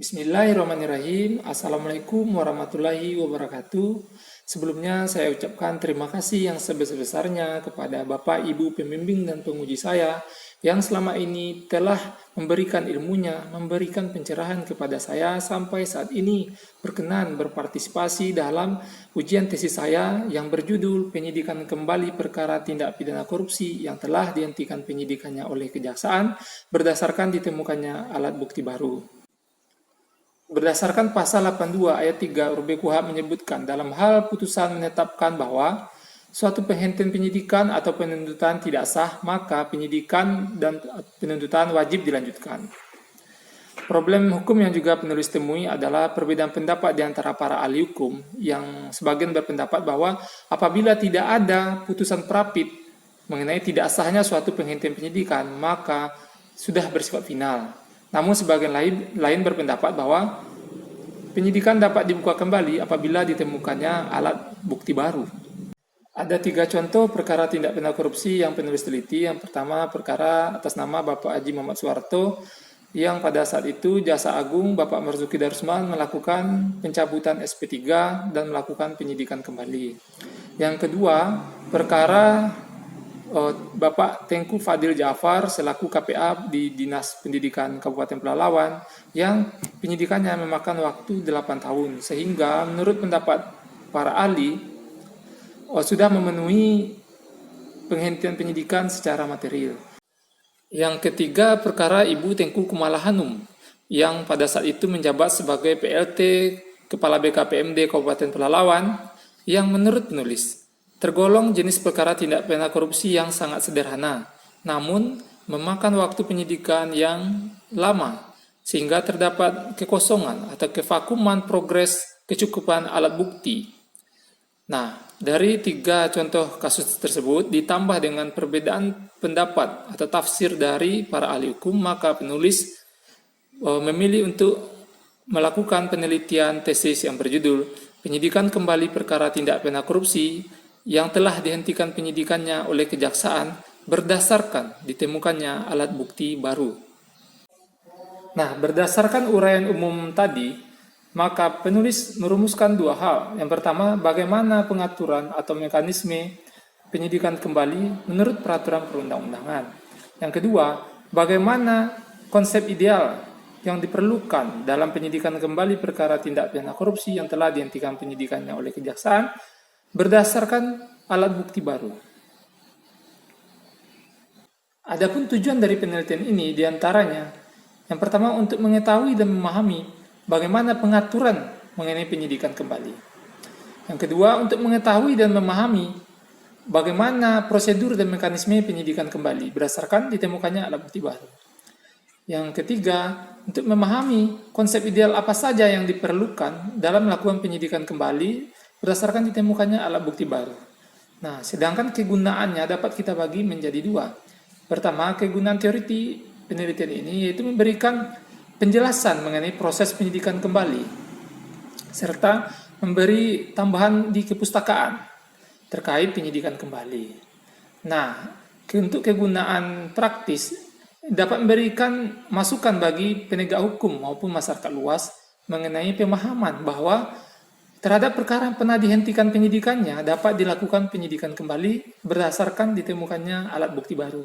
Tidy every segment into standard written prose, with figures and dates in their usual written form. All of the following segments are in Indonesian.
Bismillahirrahmanirrahim. Assalamualaikum warahmatullahi wabarakatuh. Sebelumnya saya ucapkan terima kasih yang sebesar-besarnya kepada Bapak, Ibu, pembimbing dan penguji saya yang selama ini telah memberikan ilmunya, memberikan pencerahan kepada saya sampai saat ini berkenan berpartisipasi dalam ujian tesis saya yang berjudul Penyidikan Kembali Perkara Tindak Pidana Korupsi yang telah dihentikan penyidikannya oleh Kejaksaan berdasarkan ditemukannya alat bukti baru. Berdasarkan pasal 82 ayat 3 huruf B KUHP menyebutkan dalam hal putusan menetapkan bahwa suatu penghentian penyidikan atau penuntutan tidak sah, maka penyidikan dan penuntutan wajib dilanjutkan. Problem hukum yang juga penulis temui adalah perbedaan pendapat di antara para ahli hukum yang sebagian berpendapat bahwa apabila tidak ada putusan prapit mengenai tidak sahnya suatu penghentian penyidikan, maka sudah bersifat final. Namun sebagian lain berpendapat bahwa penyidikan dapat dibuka kembali apabila ditemukannya alat bukti baru. Ada 3 contoh perkara tindak pidana korupsi yang penulis teliti. Yang pertama, perkara atas nama Bapak Haji Muhammad Soeharto yang pada saat itu Jaksa Agung Bapak Marzuki Darusman melakukan pencabutan SP3 dan melakukan penyidikan kembali. Yang kedua, perkara Bapak Tengku Fadil Ja'far selaku KPA di Dinas Pendidikan Kabupaten Pelalawan yang penyidikannya memakan waktu 8 tahun sehingga menurut pendapat para ahli sudah memenuhi penghentian penyidikan secara material. Yang ketiga, perkara Ibu Tengku Kumala Hanum yang pada saat itu menjabat sebagai PLT Kepala BKPMD Kabupaten Pelalawan yang menurut penulis tergolong jenis perkara tindak pidana korupsi yang sangat sederhana, namun memakan waktu penyidikan yang lama, sehingga terdapat kekosongan atau kevakuman progres kecukupan alat bukti. Nah, dari 3 contoh kasus tersebut, ditambah dengan perbedaan pendapat atau tafsir dari para ahli hukum, maka penulis memilih untuk melakukan penelitian tesis yang berjudul Penyidikan Kembali Perkara Tindak Pidana Korupsi yang telah dihentikan penyidikannya oleh Kejaksaan berdasarkan ditemukannya alat bukti baru. Nah, berdasarkan uraian umum tadi, maka penulis merumuskan 2 hal. Yang pertama, bagaimana pengaturan atau mekanisme penyidikan kembali menurut peraturan perundang-undangan. Yang kedua, bagaimana konsep ideal yang diperlukan dalam penyidikan kembali perkara tindak pidana korupsi yang telah dihentikan penyidikannya oleh Kejaksaan berdasarkan alat bukti baru. Adapun tujuan dari penelitian ini diantaranya, yang pertama untuk mengetahui dan memahami bagaimana pengaturan mengenai penyidikan kembali. Yang kedua untuk mengetahui dan memahami bagaimana prosedur dan mekanisme penyidikan kembali berdasarkan ditemukannya alat bukti baru. Yang ketiga untuk memahami konsep ideal apa saja yang diperlukan dalam melakukan penyidikan kembali berdasarkan ditemukannya alat bukti baru. Nah, sedangkan kegunaannya dapat kita bagi menjadi 2. Pertama, kegunaan teori penelitian ini yaitu memberikan penjelasan mengenai proses penyidikan kembali, serta memberi tambahan di kepustakaan terkait penyidikan kembali. Nah, untuk kegunaan praktis dapat memberikan masukan bagi penegak hukum maupun masyarakat luas mengenai pemahaman bahwa terhadap perkara yang pernah dihentikan penyidikannya dapat dilakukan penyidikan kembali berdasarkan ditemukannya alat bukti baru.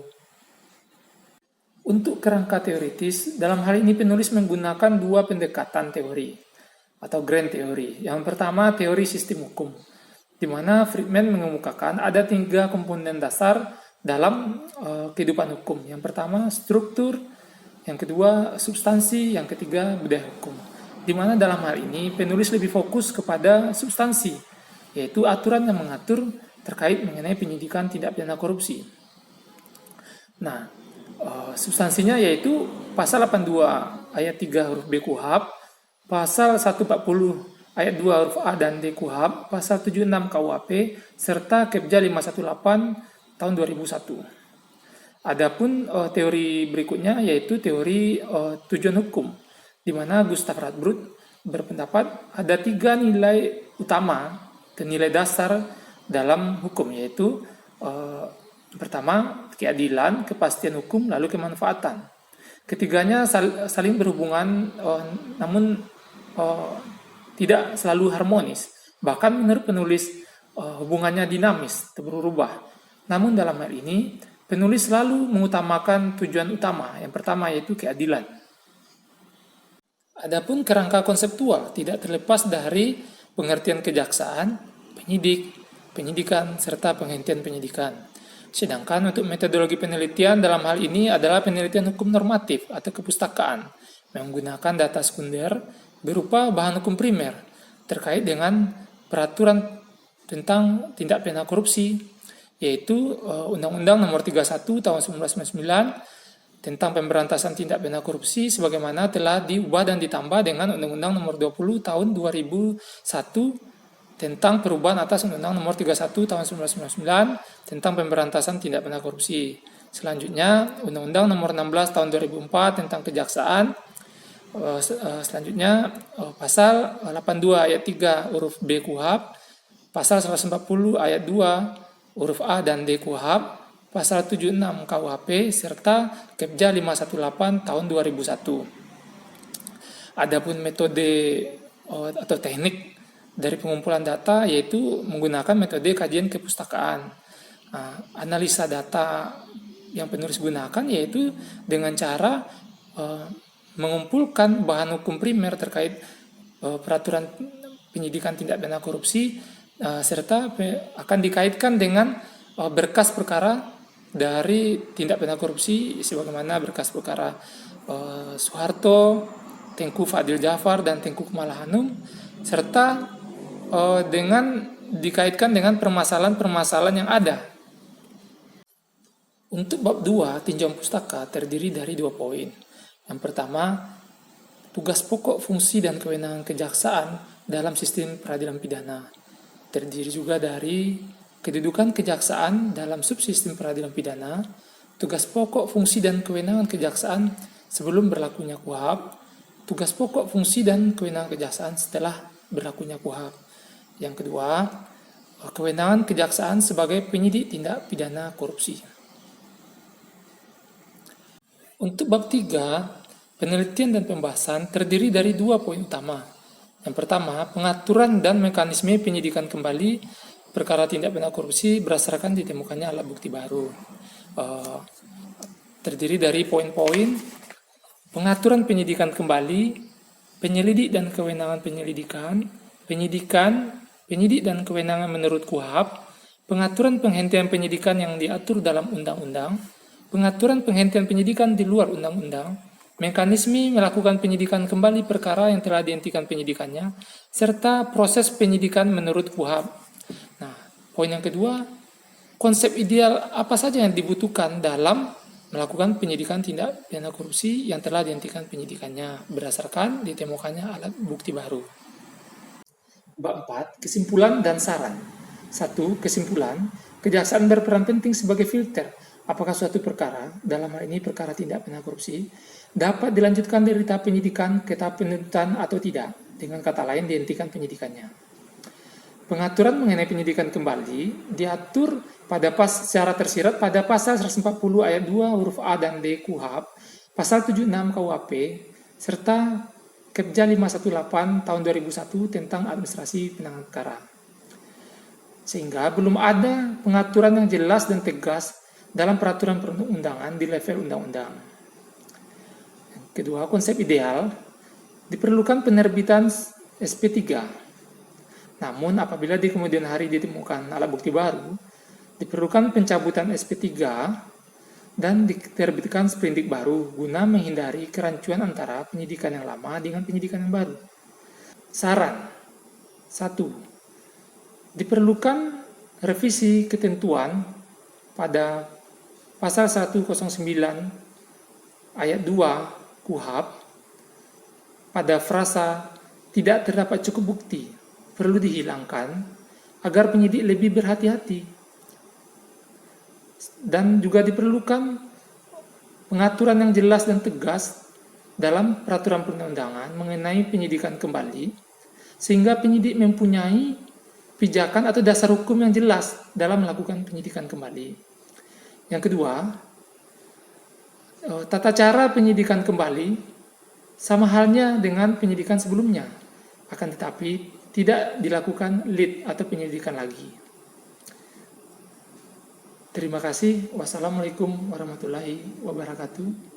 Untuk kerangka teoritis, dalam hal ini penulis menggunakan 2 pendekatan teori atau grand teori. Yang pertama, teori sistem hukum, di mana Friedman mengemukakan ada 3 komponen dasar dalam kehidupan hukum. Yang pertama, struktur, yang kedua, substansi, yang ketiga, budaya hukum. Di mana dalam hal ini penulis lebih fokus kepada substansi, yaitu aturan yang mengatur terkait mengenai penyidikan tindak pidana korupsi. Nah, substansinya yaitu pasal 82 ayat 3 huruf B KUHP, pasal 140 ayat 2 huruf A dan D KUHP, pasal 76 KUHP, serta Kepja 518 tahun 2001. Adapun teori berikutnya yaitu teori tujuan hukum, di mana Gustav Radbruch berpendapat ada 3 nilai utama dan nilai dasar dalam hukum, yaitu pertama keadilan, kepastian hukum, lalu kemanfaatan. Ketiganya saling berhubungan, namun eh, tidak selalu harmonis. Bahkan menurut penulis hubungannya dinamis, berubah. Namun dalam hal ini, penulis selalu mengutamakan tujuan utama. Yang pertama yaitu keadilan. Adapun kerangka konseptual tidak terlepas dari pengertian kejaksaan, penyidik, penyidikan, serta penghentian penyidikan. Sedangkan untuk metodologi penelitian dalam hal ini adalah penelitian hukum normatif atau kepustakaan, menggunakan data sekunder berupa bahan hukum primer terkait dengan peraturan tentang tindak pidana korupsi, yaitu Undang-Undang Nomor 31 Tahun 1999 tentang pemberantasan tindak pidana korupsi sebagaimana telah diubah dan ditambah dengan Undang-Undang Nomor 20 Tahun 2001 tentang perubahan atas Undang-Undang Nomor 31 Tahun 1999 tentang pemberantasan tindak pidana korupsi. Selanjutnya, Undang-Undang Nomor 16 Tahun 2004 tentang kejaksaan. Selanjutnya, Pasal 82 Ayat 3 huruf B KUHP, Pasal 140 Ayat 2 huruf A dan D KUHP, Pasal 76 KUHP, serta Kepja 518 Tahun 2001. Adapun metode atau teknik dari pengumpulan data yaitu menggunakan metode kajian kepustakaan. Analisa data yang penulis gunakan yaitu dengan cara mengumpulkan bahan hukum primer terkait peraturan penyidikan tindak pidana korupsi serta akan dikaitkan dengan berkas perkara dari tindak pidana korupsi sebagaimana berkas perkara Soeharto, Tengku Fadil Jafar, dan Tengku Kumala Hanum, serta dengan dikaitkan dengan permasalahan-permasalahan yang ada. Untuk bab 2, tinjauan pustaka terdiri dari 2 poin. Yang pertama, tugas pokok, fungsi, dan kewenangan kejaksaan dalam sistem peradilan pidana. Terdiri juga dari kedudukan kejaksaan dalam subsistem peradilan pidana, tugas pokok, fungsi, dan kewenangan kejaksaan sebelum berlakunya KUHP, tugas pokok, fungsi, dan kewenangan kejaksaan setelah berlakunya KUHP. Yang kedua, kewenangan kejaksaan sebagai penyidik tindak pidana korupsi. Untuk bab 3, penelitian dan pembahasan terdiri dari 2 poin utama. Yang pertama, pengaturan dan mekanisme penyidikan kembali perkara tindak pidana korupsi berdasarkan ditemukannya alat bukti baru. Terdiri dari poin-poin pengaturan penyidikan kembali, penyelidik dan kewenangan penyelidikan, penyidik dan kewenangan menurut KUHP, pengaturan penghentian penyidikan yang diatur dalam undang-undang, pengaturan penghentian penyidikan di luar undang-undang, mekanisme melakukan penyidikan kembali perkara yang telah dihentikan penyidikannya, serta proses penyidikan menurut KUHP. Nah, poin yang kedua, konsep ideal apa saja yang dibutuhkan dalam melakukan penyidikan tindak pidana korupsi yang telah dihentikan penyidikannya berdasarkan ditemukannya alat bukti baru. Bab 4, kesimpulan dan saran. 1. Kesimpulan, kejaksaan berperan penting sebagai filter apakah suatu perkara, dalam hal ini perkara tindak pidana korupsi, dapat dilanjutkan dari tahap penyidikan ke tahap penuntutan atau tidak, dengan kata lain dihentikan penyidikannya. Pengaturan mengenai penyidikan kembali diatur secara tersirat pada pasal 140 ayat 2 huruf A dan D KUHP, pasal 76 KUHP, serta Kepja 518 tahun 2001 tentang administrasi penanganan perkara. Sehingga belum ada pengaturan yang jelas dan tegas dalam peraturan perundang-undangan di level undang-undang. Kedua, konsep ideal, diperlukan penerbitan SP3. Namun apabila di kemudian hari ditemukan alat bukti baru, diperlukan pencabutan SP3 dan diterbitkan sprindik baru guna menghindari kerancuan antara penyidikan yang lama dengan penyidikan yang baru. Saran 1. Diperlukan revisi ketentuan pada pasal 109 ayat 2 KUHP pada frasa tidak terdapat cukup bukti perlu dihilangkan agar penyidik lebih berhati-hati. Dan juga diperlukan pengaturan yang jelas dan tegas dalam peraturan perundang-undangan mengenai penyidikan kembali, sehingga penyidik mempunyai pijakan atau dasar hukum yang jelas dalam melakukan penyidikan kembali. Yang kedua, tata cara penyidikan kembali sama halnya dengan penyidikan sebelumnya, akan tetapi tidak dilakukan lead atau penyidikan lagi. Terima kasih. Wassalamualaikum warahmatullahi wabarakatuh.